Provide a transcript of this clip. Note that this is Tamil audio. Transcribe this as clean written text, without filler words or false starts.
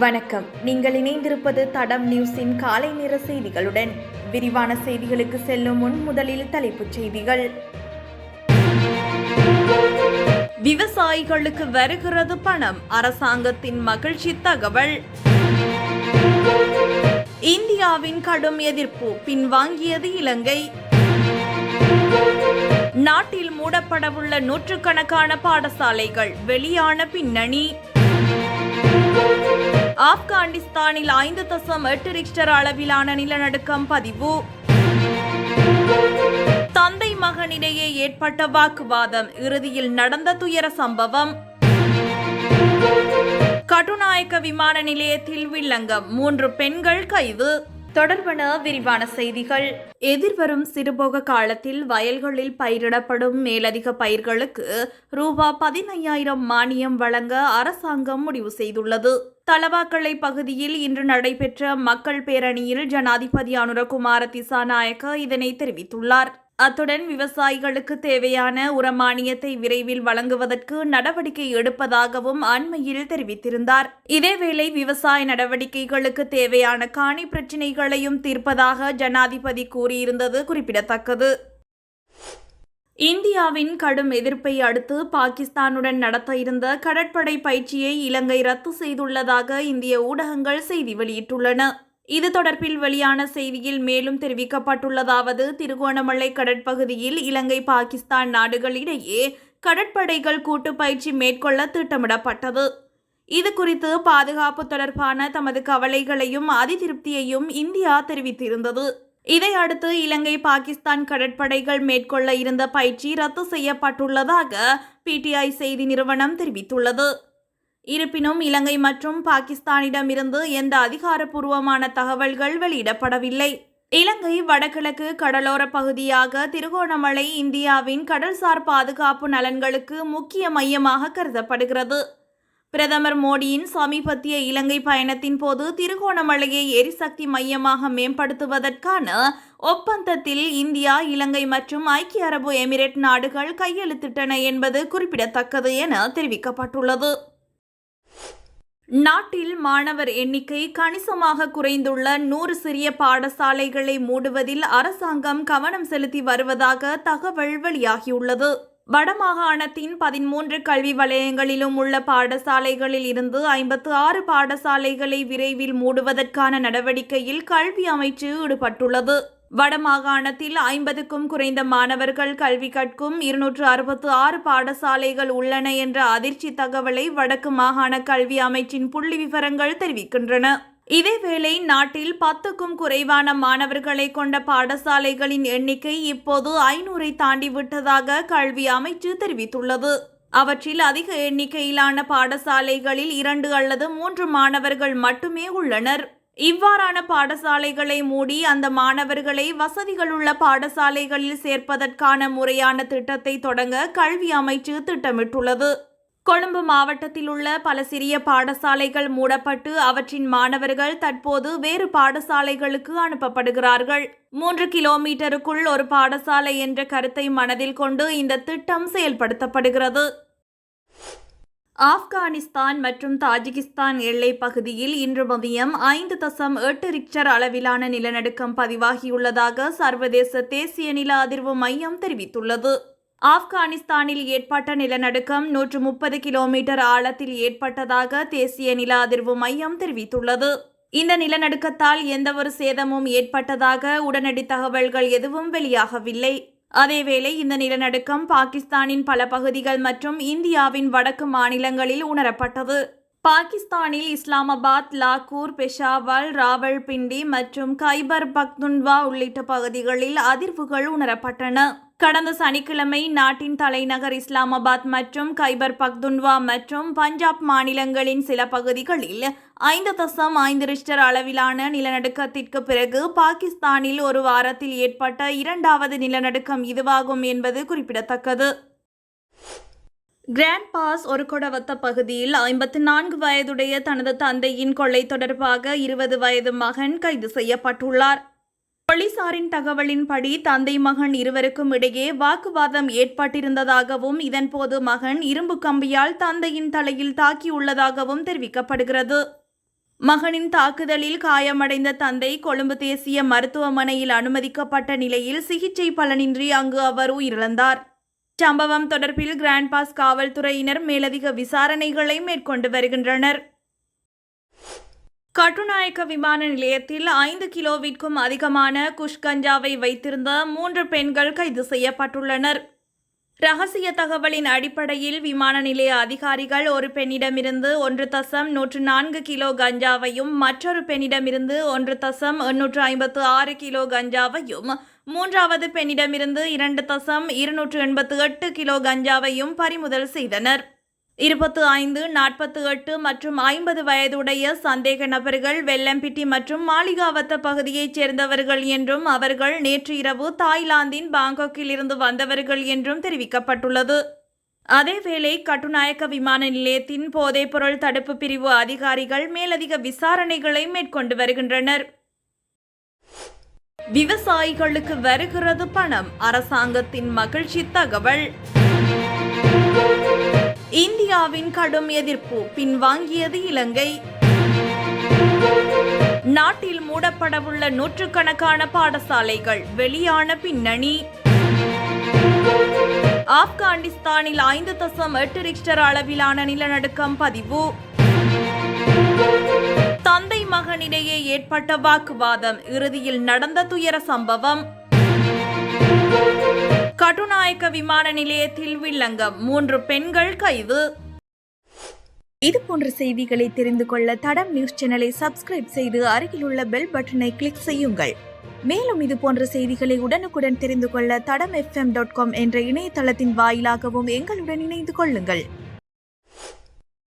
வணக்கம். நீங்கள் இணைந்திருப்பது தடம் நியூஸின் காலை நேர செய்திகளுடன். விரிவான செய்திகளுக்கு செல்லும் முன் முதலில் தலைப்புச் செய்திகள். விவசாயிகளுக்கு வருகிறது பணம், அரசாங்கத்தின் மகிழ்ச்சி தகவல். இந்தியாவின் கடும் எதிர்ப்பு, பின்வாங்கியது இலங்கை. நாட்டில் மூடப்படவுள்ள நூற்றுக்கணக்கான பாடசாலைகள், வெளியான பின்னணி. ஆப்கானிஸ்தானில் 5.8 ரிக்டர் அளவிலான நிலநடுக்கம் பதிவு. தந்தை மகனிடையே ஏற்பட்ட வாக்குவாதம், இறுதியில் நடந்த துயர சம்பவம். கட்டுநாயக்க விமான நிலையத்தில் வில்லங்கம், 3 பெண்கள் கைது. தொடர்பான விரிவான செய்திகள். எதிர்வரும் சிறுபோக காலத்தில் வயல்களில் பயிரிடப்படும் மேலதிக பயிர்களுக்கு ரூபாய் 15,000 மானியம் வழங்க அரசாங்கம் முடிவு செய்துள்ளது. தலவாக்கலை பகுதியில் இன்று நடைபெற்ற மக்கள் பேரணியில் ஜனாதிபதி அனுரகுமார திசாநாயக்க இதனை தெரிவித்துள்ளார். அத்துடன் விவசாயிகளுக்கு தேவையான உரமானியத்தை விரைவில் வழங்குவதற்கு நடவடிக்கை எடுப்பதாகவும் அண்மையில் தெரிவித்திருந்தார். இதேவேளை விவசாய நடவடிக்கைகளுக்கு தேவையான காணி பிரச்சினைகளையும் தீர்ப்பதாக ஜனாதிபதி கூறியிருந்தது குறிப்பிடத்தக்கது. இந்தியாவின் கடும் எதிர்ப்பை அடுத்து பாகிஸ்தானுடன் நடத்த இருந்த கடற்படை பயிற்சியை இலங்கை ரத்து செய்துள்ளதாக இந்திய ஊடகங்கள் செய்தி வெளியிட்டுள்ளன. இது தொடர்பில் வெளியான செய்தியில் மேலும் தெரிவிக்கப்பட்டுள்ளதாவது: திருகோணமலை கடற்பகுதியில் இலங்கை பாகிஸ்தான் நாடுகளிடையே கடற்படைகள் கூட்டு பயிற்சி மேற்கொள்ள திட்டமிடப்பட்டது. இது குறித்து பாதுகாப்பு தொடர்பான தமது கவலைகளையும் அதிருப்தியையும் இந்தியா தெரிவித்திருந்தது. இதையடுத்து இலங்கை பாகிஸ்தான் கடற்படைகள் மேற்கொள்ள இருந்த பயிற்சி ரத்து செய்யப்பட்டுள்ளதாக PTI செய்தி நிறுவனம் தெரிவித்துள்ளது. இருப்பினும் இலங்கை மற்றும் பாகிஸ்தானிடமிருந்து எந்த அதிகாரப்பூர்வமான தகவல்கள் வெளியிடப்படவில்லை. இலங்கை வடகிழக்கு கடலோர பகுதியாக திருகோணமலை இந்தியாவின் கடல்சார் பாதுகாப்பு நலன்களுக்கு முக்கிய மையமாக கருதப்படுகிறது. பிரதமர் மோடியின் சமீபத்திய இலங்கை பயணத்தின் போது திருகோணமலையை எரிசக்தி மையமாக மேம்படுத்துவதற்கான ஒப்பந்தத்தில் இந்தியா, இலங்கை மற்றும் ஐக்கிய அரபு எமிரேட் நாடுகள் கையெழுத்திட்டன என்பது குறிப்பிடத்தக்கது என தெரிவிக்கப்பட்டுள்ளது. நாட்டில் மாணவர் எண்ணிக்கை கணிசமாக குறைந்துள்ள 100 சிறிய பாடசாலைகளை மூடுவதில் அரசாங்கம் கவனம் செலுத்தி வருவதாக தகவல் வெளியாகியுள்ளது. வடமாகாணத்தின் 13 கல்வி வலயங்களிலும் உள்ள பாடசாலைகளில் இருந்து 56 பாடசாலைகளை விரைவில் மூடுவதற்கான நடவடிக்கையில் கல்வி அமைச்சு ஈடுபட்டுள்ளது. வடமாகாணத்தில் 50க்கும் குறைந்த மாணவர்கள் கல்வி கற்கும் 266 பாடசாலைகள் உள்ளன என்ற அதிர்ச்சி தகவலை வடக்கு மாகாண கல்வி அமைச்சின் புள்ளி விவரங்கள் தெரிவிக்கின்றன. இதேவேளை நாட்டில் 10க்கும் குறைவான மாணவர்களை கொண்ட பாடசாலைகளின் எண்ணிக்கை இப்போது 500ஐ தாண்டிவிட்டதாக கல்வி அமைச்சு தெரிவித்துள்ளது. அவற்றில் அதிக எண்ணிக்கையிலான பாடசாலைகளில் 2 அல்லது 3 மாணவர்கள் மட்டுமே உள்ளனர். இவ்வாறான பாடசாலைகளை மூடி அந்த மாணவர்களை வசதிகளுள்ள பாடசாலைகளில் சேர்ப்பதற்கான முறையான திட்டத்தை தொடங்க கல்வி அமைச்சு திட்டமிட்டுள்ளது. கொழும்பு மாவட்டத்தில் உள்ள பல சிறிய பாடசாலைகள் மூடப்பட்டு அவற்றின் மாணவர்கள் தற்போது வேறு பாடசாலைகளுக்கு அனுப்பப்படுகிறார்கள். 3 கிலோமீட்டருக்குள் ஒரு பாடசாலை என்ற கருத்தை மனதில் கொண்டு இந்த திட்டம் செயல்படுத்தப்படுகிறது. ஆப்கானிஸ்தான் மற்றும் தாஜிகிஸ்தான் எல்லை பகுதியில் இன்று மதியம் 5.8 ரிக்டர் அளவிலான நிலநடுக்கம் பதிவாகியுள்ளதாக சர்வதேச தேசிய நில அதிர்வு மையம் தெரிவித்துள்ளது. ஆப்கானிஸ்தானில் ஏற்பட்ட நிலநடுக்கம் 130 கிலோமீட்டர் ஆழத்தில் ஏற்பட்டதாக தேசிய நில அதிர்வு மையம் தெரிவித்துள்ளது. இந்த நிலநடுக்கத்தால் எந்தவொரு சேதமும் ஏற்பட்டதாக உடனடி தகவல்கள் எதுவும் வெளியாகவில்லை. அதேவேளை இந்த நிலநடுக்கம் பாகிஸ்தானின் பல பகுதிகள் மற்றும் இந்தியாவின் வடக்கு மாநிலங்களில் உணரப்பட்டது. பாகிஸ்தானில் இஸ்லாமாபாத், லாகூர், பெஷாவர், ராவல்பிண்டி மற்றும் கைபர் பக்துன்வா உள்ளிட்ட பகுதிகளில் அதிர்வுகள் உணரப்பட்டன. கடந்த சனிக்கிழமை நாட்டின் தலைநகர் இஸ்லாமாபாத் மற்றும் கைபர் பக்துன்வா மற்றும் பஞ்சாப் மாநிலங்களின் சில பகுதிகளில் 5.5 ரிக்டர் அளவிலான நிலநடுக்கத்திற்கு பிறகு பாகிஸ்தானில் ஒரு வாரத்தில் ஏற்பட்ட 2வது நிலநடுக்கம் இதுவாகும் என்பது குறிப்பிடத்தக்கது. கிராண்ட் பாஸ் ஒருகொடவத்த பகுதியில் 54 வயதுடைய தனது தந்தையின் கொள்ளை தொடர்பாக 20 வயது மகன் கைது செய்யப்பட்டுள்ளார். போலீசாரின் தகவலின்படி தந்தை மகன் இருவருக்கும் இடையே வாக்குவாதம் ஏற்பட்டிருந்ததாகவும் இதன்போது மகன் இரும்பு கம்பியால் தந்தையின் தலையில் தாக்கியுள்ளதாகவும் தெரிவிக்கப்படுகிறது. மகனின் தாக்குதலில் காயமடைந்த தந்தை கொழும்பு தேசிய மருத்துவமனையில் அனுமதிக்கப்பட்ட நிலையில் சிகிச்சை பலனின்றி அங்கு அவர் உயிரிழந்தார். சம்பவம் தொடர்பில் கிராண்ட் பாஸ் காவல்துறையினர் மேலதிக விசாரணைகளை மேற்கொண்டு வருகின்றனர். கட்டுநாயக்க விமான நிலையத்தில் 5 கிலோவிற்கும் அதிகமான குஷ் கஞ்சாவை வைத்திருந்த 3 பெண்கள் கைது செய்யப்பட்டுள்ளனர். ரகசிய தகவலின் அடிப்படையில் விமான நிலைய அதிகாரிகள் ஒரு பெண்ணிடமிருந்து 1.104 கிலோ கஞ்சாவையும் மற்றொரு பெண்ணிடமிருந்து 1.856 கிலோ கஞ்சாவையும் மூன்றாவது பெண்ணிடமிருந்து 2.288 கிலோ கஞ்சாவையும் பறிமுதல் செய்தனர். 25, 48 மற்றும் 50 வயதுடைய சந்தேக நபர்கள் வெல்லம்பிட்டி மற்றும் மாளிகாவத்த பகுதியைச் சேர்ந்தவர்கள் என்றும் அவர்கள் நேற்று இரவு தாய்லாந்தின் பாங்காக்கில் இருந்து வந்தவர்கள் என்றும் தெரிவிக்கப்பட்டுள்ளது. அதேவேளை கட்டுநாயக்க விமான நிலையத்தின் போதைப்பொருள் தடுப்பு பிரிவு அதிகாரிகள் மேலதிக விசாரணைகளை மேற்கொண்டு வருகின்றனர். விவசாயிகளுக்கு வருகிறது பணம், அரசாங்கத்தின் மகிழ்ச்சி தகவல். இந்தியாவின் கடும் எதிர்ப்பு, பின்வாங்கியது இலங்கை. நாட்டில் மூடப்படவுள்ள நூற்றுக்கணக்கான பாடசாலைகள், வெளியான பின்னணி. ஆப்கானிஸ்தானில் 5.8 ரிக்டர் அளவிலான நிலநடுக்கம் பதிவு. தந்தை மகனிடையே ஏற்பட்ட வாக்குவாதம், இறுதியில் நடந்த துயர சம்பவம். கட்டுநாயக்க விமான நிலையத்தில் வில்லங்கம், 3 பெண்கள் கைது. இதுபோன்ற செய்திகளை தெரிந்து கொள்ள தடம் நியூஸ் சேனலை சப்ஸ்கிரைப் செய்து அருகில் உள்ள பெல் பட்டனை கிளிக் செய்யுங்கள். மேலும் இதுபோன்ற செய்திகளை உடனுக்குடன் தெரிந்து கொள்ள தடம் fm.com என்ற இணையதளத்தின் வாயிலாகவும் எங்களுடன் இணைந்து கொள்ளுங்கள்.